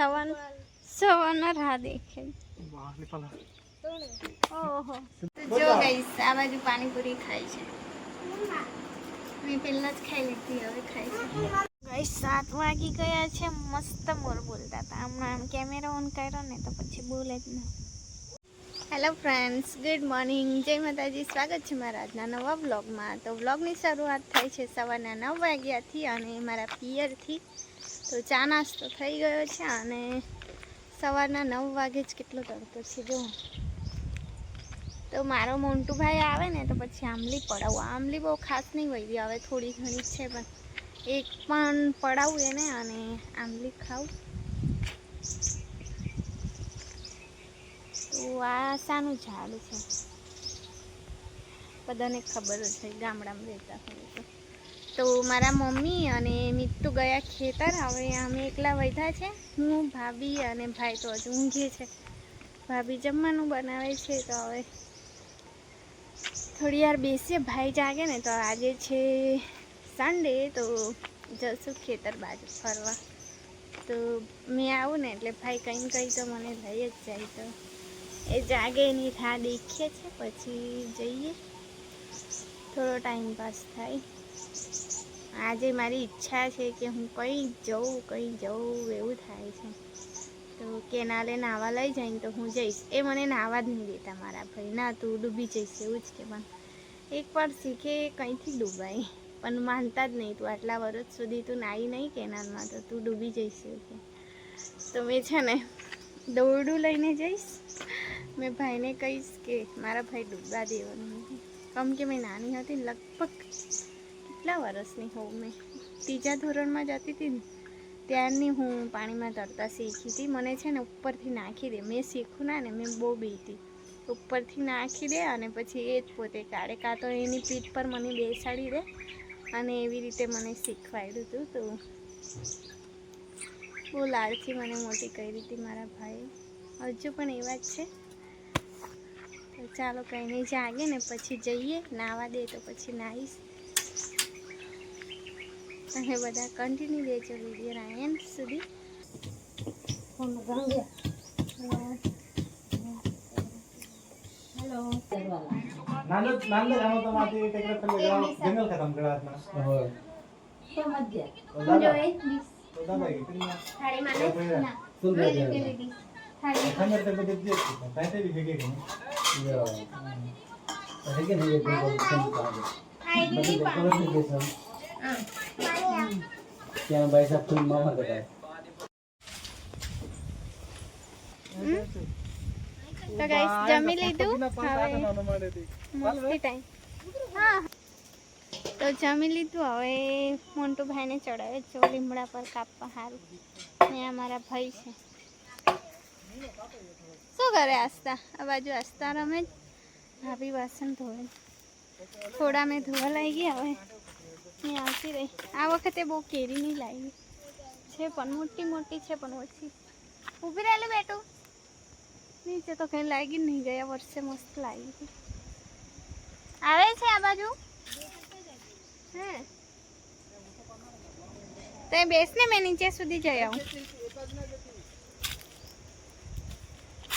સવારના રાહ દેખે. ઓહો જો ગાઈસ આ બાજુ પાણીપુરી ખાય છે. મેં પહેલા જ ખાઈ લીધી, હવે ખાય છે. ગાઈસ 7 વાગી ગયા છે. મસ્ત મોર બોલતા હતા. હમણાં કેમેરા ઓન કર્યો ને તો પછી બોલે જ ના. હેલો ફ્રેન્ડ્સ, ગુડ મોર્નિંગ, જય માતાજી. સ્વાગત છે મારા આજના નવા વ્લોગમાં. તો વ્લોગની શરૂઆત થઈ છે સવારના 9 વાગ્યાથી અને મારા પિયરથી. તો ચા નાસ્તો થઈ ગયો છે અને સવારના 9 વાગે જ કેટલો તડકો છે જો. તો મારો મોન્ટુભાઈ આવે ને તો પછી આંબલી પડાવું. આંબલી બહુ ખાસ નહીં હોય, હવે થોડી ઘણી છે પણ એક પણ પડાવું એને અને આંબલી ખાવું. તો આ શાનું ઝાડ છે બધાને ખબર જ હોય, ગામડામાં રહેતા હોય તો મારા મમ્મી અને મીતુ ગયા ખેતર. હવે અમે એકલા વધ્યા છે, હું, ભાભી અને ભાઈ તો હજુ ઊંઘે છે. ભાભી જમવાનું બનાવે છે. તો હવે થોડી વાર બેસીએ, ભાઈ જાગે ને. તો આજે છે સન્ડે, તો જશું ખેતર બાજુ ફરવા. તો મેં આવું ને એટલે ભાઈ કંઈ કંઈ તો મને લઈ જ જાય. તો એ જાગે એની રાહ દેખીએ છે, પછી જઈએ, થોડો ટાઈમ પાસ થાય. આજે મારી ઈચ્છા છે કે હું કંઈ જઉં એવું થાય છે. તો કેનાલે નાહવા લઈ જાય ને તો હું જઈશ. એ મને નાહવા જ નહીં દેતા મારા ભાઈ. ના, તું ડૂબી જઈશ એવું જ કે. પણ એકવાર શીખે કંઈથી ડૂબાય, પણ માનતા જ નહીં. તું આટલા વર્ષ સુધી તું નાહી નહીં કેનાલમાં, તો તું ડૂબી જઈશ એવું કે. તો મેં છે ને દોરડું લઈને જઈશ. મેં ભાઈને કહીશ કે મારા ભાઈ ડૂબવા દેવાનું નથી. કેમ કે મેં નાની હતી ને, લગભગ કેટલા વર્ષની હોઉં, મેં 3જા ધોરણમાં જતી હતી ને ત્યારની હું પાણીમાં તરતા શીખી હતી. મને છે ને ઉપરથી નાખી દે, મેં શીખું ના ને, મેં બહુ બીતી. ઉપરથી નાખી દે અને પછી એ જ પોતે કાઢે, કાં તો એની પીઠ પર મને બેસાડી દે અને એવી રીતે મને શીખવાડ્યું હતું. તો બહુ લાડથી મને મોટી કરી હતી મારા ભાઈ. હજુ પણ એવા જ છે. તો ચાલો કંઈ નહીં, જાગે ને પછી જઈએ. નાહવા દે તો પછી નાહીશ. તમે બધા કન્ટિન્યુ રહેજો વિડીયોના એન્ડ સુધી. હેલો નાનો નાનો આમાં તો માથી ટેકરા પર લગાવ જંગલ ખતમ કરવા ના હોય તો મત દે દાદા જો એક ડીશ તો દાદા કેટલી થાળી માં ના સુન બે દે પેલી ડીશ થાળી ખંડર તે બધે દે છે કાંઈ તે ભેગે કે યો અરે કે નહીં તો સંતાડે બધું ડેકોરેશન દે છે હા ત્યાં ભાઈ સાહેબ ફૂલ મામા કરાય. તો ગાઈસ જમી લીધું. હવે મસ્તી ટાઈમ. હા, તો જમી લીધું. હવે મોન્ટુ ભાઈને ચડાવે છે લીમડા પર કાપવા સારું. અહીંયા મારા ભાઈ છે. શું કરે આસ્તા? આ બાજુ આસ્તા રમે. ભાભી વાસણ ધોવે. થોડા મેં ધોવા લાગી ગયા. હવે મેં આવતી રહી. આ વખતે બહુ કેરી નહીં લાવી છે, પણ મોટી મોટી છે, પણ ઓછી. ઊભી રહેલું બેટું નીચે તો કંઈ લાગી નહીં. ગયા વર્ષે મસ્ત લાગી હતી. આવે છે આ બાજુ. હે તો બેસને, મેં નીચે સુધી જઈ આવું.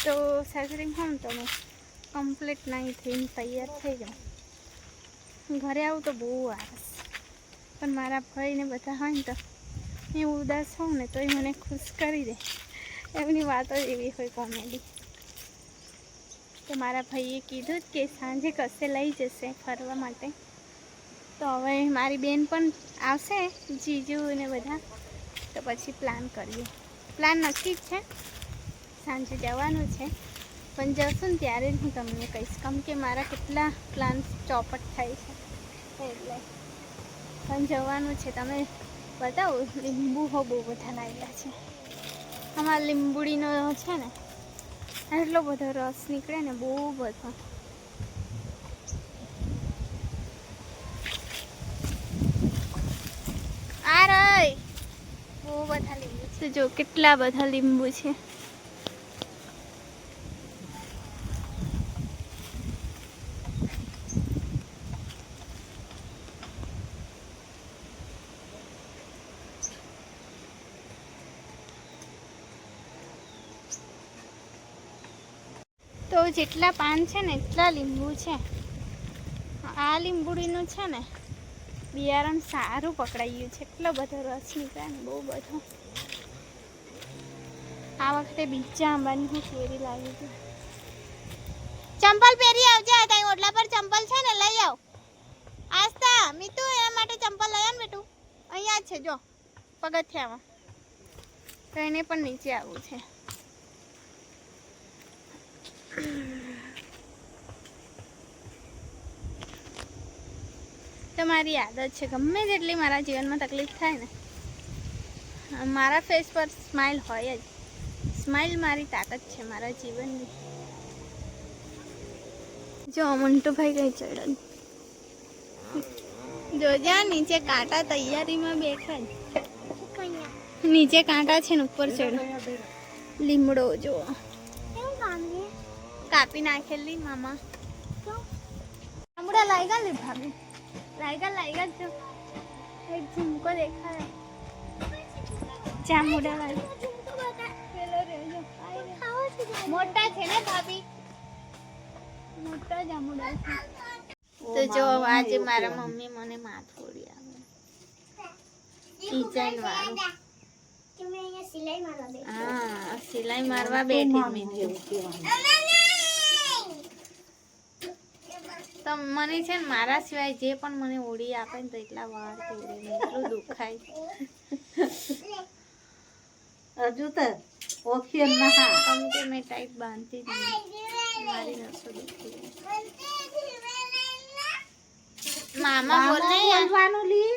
તો સાસરી હોમ તો મેં કમ્પ્લીટ નહીં થઈને તૈયાર થઈ જાઉં. ઘરે આવું તો બહુ આળસ, પણ મારા ભાઈને બધા હોય ને તો હું ઉદાસ હોઉં ને તો એ મને ખુશ કરી દે. એમની વાતો એવી હોય, કોમેડી. તો મારા ભાઈએ કીધું જ કે સાંજે કશે લઈ જશે ફરવા માટે. તો હવે મારી બેન પણ આવશે, જીજુ ને બધા. તો પછી પ્લાન કરીએ. પ્લાન નક્કી જ છે, સાંજે જવાનું છે. પણ જશું ને ત્યારે જ હું તમને કહીશ, કેમ કે મારા કેટલા પ્લાન ચોપટ થાય છે એટલે. પણ જવાનું છે. તમે બતાવો, લીંબુ હો બહુ બધા લાગ્યા છે. અમારા લીંબુડીનો છે ને એટલો બધો રસ નીકળે ને, બહુ બધો. આ રહી બહુ બધા લીંબુ છે. જો કેટલા બધા લીંબુ છે. તો જેટલા પાન છે ને એટલા લીંબુ છે. આ લીંબુડીનું છે ને બિયારણ સારું પકડાઈ ગયું છે. એટલો બધો રસ નીકળે ને બહુ બધો. આ વખતે બીજા આંબાની હું કેરી લાવી હતી. ચંપલ પહેરી આવજે. ત્યાં ઓટલા પર ચંપલ છે ને લઈ આવ. આસ્તા મીતુ એના માટે ચંપલ લઈ આવ બેટું. અહીંયા જ છે જો પગથિયામાં. તો એને પણ નીચે આવવું છે. તો મારી આદત છે ગમે તેટલી મારા જીવનમાં તકલીફ થાય ને મારા ફેસ પર સ્માઇલ હોય જ. સ્માઇલ મારી તાકાત છે મારા જીવનની. જો મંટુભાઈ કઈ ચડ્યો જોજા નીચે કાંટા તૈયારીમાં બેઠા જ. નીચે કાંટા છે ને ઉપર ચડ્યો લીમડો જો કાપી નાખેલી મામા. લીમડા લાગ્યા ને ભાભી લાગ્યા જો એક ઝુમકો દેખાય. જામુડા લાગ્યા મોટા છે ને ભાભી મોટા જામુડા છે. તો જો આજે મારા મમ્મી મને માથોડી આવે ડિઝાઇન વાળું. હા સિલાઈ મારવા બેઠી મેં. તો મને છે ને મારા સિવાય જે પણ મને ઓળી આપે ને તો એટલા વાર તોડે ને એટલું દુખાય. હજુ તો ઓખી ના કેમ કે મેં ટાઈટ બાંધતી જ નહીં. મારી નસો દુખી. મામા બોલે બોલવાનું લી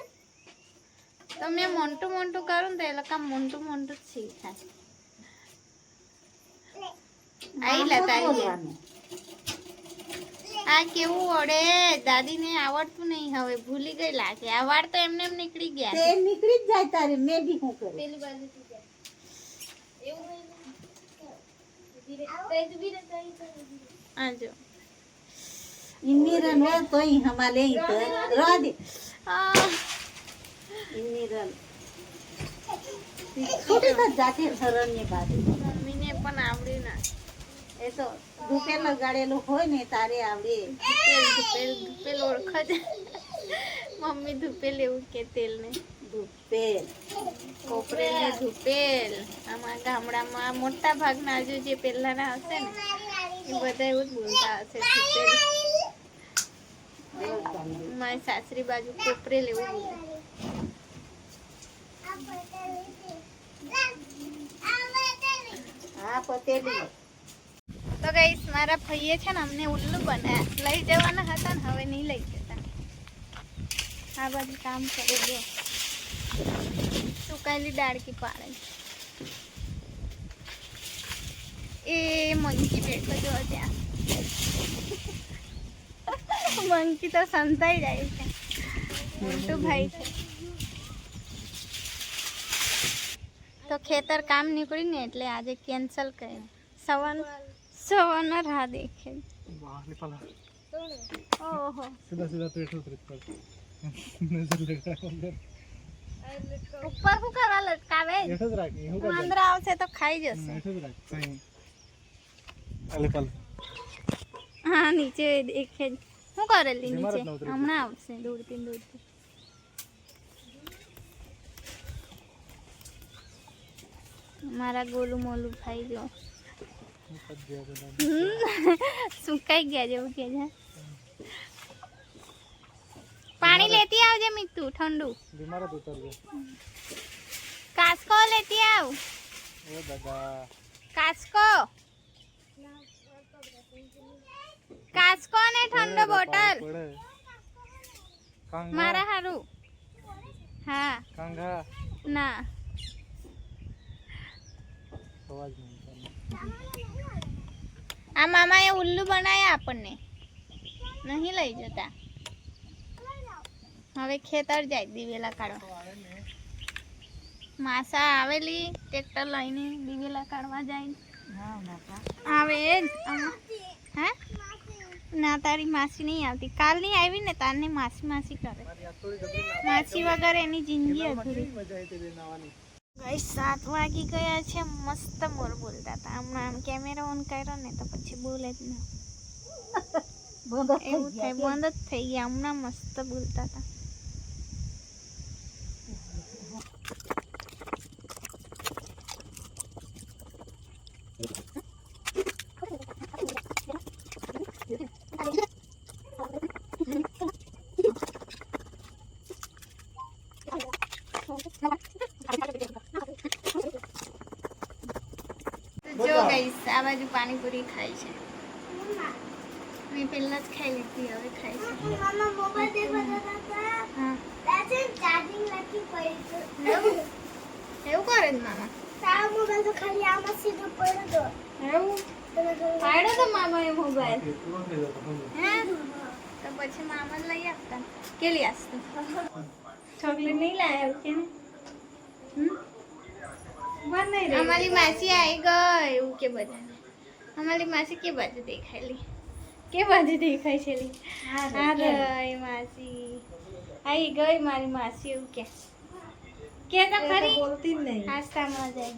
તો મેં મોટું મોટું કરું ને તો એ લોકો મોટું મોટું જ શીખાય. આઈ લતા આ કેવું ઓડે દાદીને આવડતું નહીં હવે ભૂલી ગઈ લાગે. આ વાર તો એમને એમ નીકળી ગયા. તે નીકળી જ જાય તારે. મેં બી શું કરું પેલી બાજુથી જાય એવું આ જો ઇન્દિરન હોય તોય હમાલે તો રાદે ઇન્દિરન છોટી તો જાતે સરળ ને બાદ મમ્મીને પણ આવડે ના. એ તો ધૂપેલ લગાડેલું હોય ને તારે આવડે. ધૂપેલ ઓળખ જ. મમ્મી ધૂપેલ એવું કે તેલ ને ધૂપેલ કોપરેલ ને ધૂપેલ. આમાં ગામડામાં મોટા ભાગના હજુ જે પહેલાના હશે ને એ બધા એવું જ બોલતા હશે ધૂપેલ. મારી સાસરી બાજુ કોપરેલ એવું બોલે. હા પતેલી. તો ગાઈસ મારા ભાઈએ છે ને અમને ઉલ્લુ બનાવ્યા. લઈ જવાના હતા ને હવે નહીં લઈ જતા. આ બાજુ કામ કરે જો સુકાયેલી ડાળકી પાડે. એ મંકી બેઠો જો ત્યાં. મંકી તો સંતાઈ જાય છે. મોટું ભાઈ છે. તો ખેતર કામ નીકળ્યું ને એટલે આજે કેન્સલ કર્યું. સવન રાહ દેખે. ઓહો સીધા સીધા પેટ ઉતરી ઉપર શું કરવા લટકાવે? એઠો જ રાખી હું અંદર આવશે તો ખાઈ જશે. એઠો જ રાખ સહી અલે પલ હા નીચે દેખે શું કરેલી નીચે હમણાં આવશે દોડતી. મારા ગોલું મોલું ખાઈ જો સુકાઈ ગયા જેવું કે છે. પાણી લેતી આવજે મીતુ ઠંડુ. બીમાર જ ઉતરજો. કાસ્કો લેતી આવ. ઓ દાદા કાસ્કો ને ઠંડો બોટલ કાંગા મારા હારું. હા કાંગા ના અવાજ નહીં. આ મામાએ ઉલ્લુ બનાયા આપણને નહીં લઈ જતા. હવે ખેતર જાય દિવેલા કાઢવા. માસા આવેલી ટ્રેક્ટર લઈને દિવેલા કાઢવા જાય. આવે હે ના તારી માસી નહીં આવતી. કાલ ની આવી ને તારને માસી કરે. માસી વગર એની જિંદગી અધૂરી. ગાઈસ 7 વાગી ગયા છે. મસ્ત મોર બોલતા હતા. હમણાં આમ કેમેરા ઓન કર્યો ને તો પછી બોલે જ ના બંધ એવું થાય બંધ જ થઈ ગયા હમણાં મસ્ત બોલતા હતા તો જો ગાઈસ આ બાજુ પાણીપુરી ખાય છે મેં પહેલા જ ખાઈ લીધી હવે ખાય છે મામા મોબાઈલ દે બતાતા હા તાજે ચાર્જિંગ નથી પડી એવું એવું કરે જ મામા તારા મોબાઈલ તો ખાલી આમાં સીધો પડ્યો એવું પાડ્યો તો મામાએ મોબાઈલ હે તો પછી મામા લઈ આપતા કેલી આસ્તો ચોકલેટ નહીં લાયા કે અમારી માસી આવી ગઈ એવું કે બધાને અમારી માસી કે બાજુ દેખાયેલી કે બાજુ દેખાય છેલી હા રહી માસી આવી ગઈ મારી માસી એવું કે તો ખરી બોલતી જ નહીં આસ્તામાં જાય